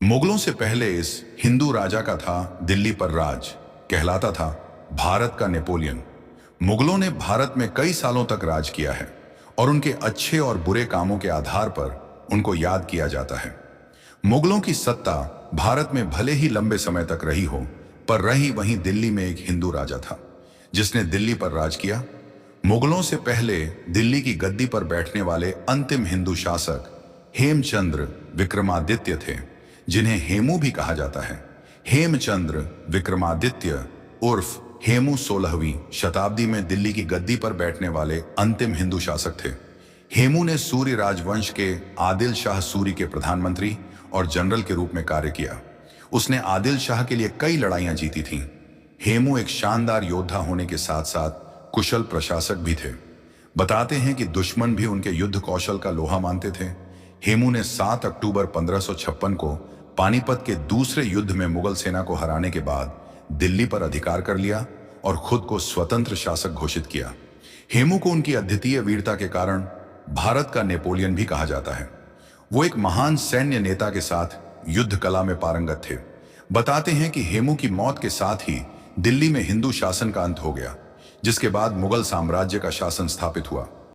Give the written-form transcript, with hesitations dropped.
मुगलों से पहले इस हिंदू राजा का था दिल्ली पर राज, कहलाता था भारत का नेपोलियन। मुगलों ने भारत में कई सालों तक राज किया है और उनके अच्छे और बुरे कामों के आधार पर उनको याद किया जाता है। मुगलों की सत्ता भारत में भले ही लंबे समय तक रही हो, पर रही वहीं दिल्ली में एक हिंदू राजा था जिसने दिल्ली पर राज किया। मुगलों से पहले दिल्ली की गद्दी पर बैठने वाले अंतिम हिंदू शासक हेमचंद्र विक्रमादित्य थे, जिन्हें हेमू भी कहा जाता है। हेमचंद्र विक्रमादित्य उर्फ हेमू 16वीं शताब्दी में दिल्ली की गद्दी पर बैठने वाले अंतिम हिंदू शासक थे। हेमू ने सूर्य राजवंश के आदिल शाह सूरी के प्रधानमंत्री और जनरल के रूप में कार्य किया। उसने आदिल शाह के लिए कई लड़ाइयां जीती थीं। हेमू एक शानदार योद्धा होने के साथ साथ कुशल प्रशासक भी थे। बताते हैं कि दुश्मन भी उनके युद्ध कौशल का लोहा मानते थे। हेमू ने 7 अक्टूबर 1556 को पानीपत के दूसरे युद्ध में मुगल सेना को हराने के बाद दिल्ली पर अधिकार कर लिया और खुद को स्वतंत्र शासक घोषित किया। हेमू को उनकी अद्वितीय वीरता के कारण भारत का नेपोलियन भी कहा जाता है। वो एक महान सैन्य नेता के साथ युद्ध कला में पारंगत थे। बताते हैं कि हेमू की मौत के साथ ही दिल्ली में हिंदू शासन का अंत हो गया, जिसके बाद मुगल साम्राज्य का शासन स्थापित हुआ।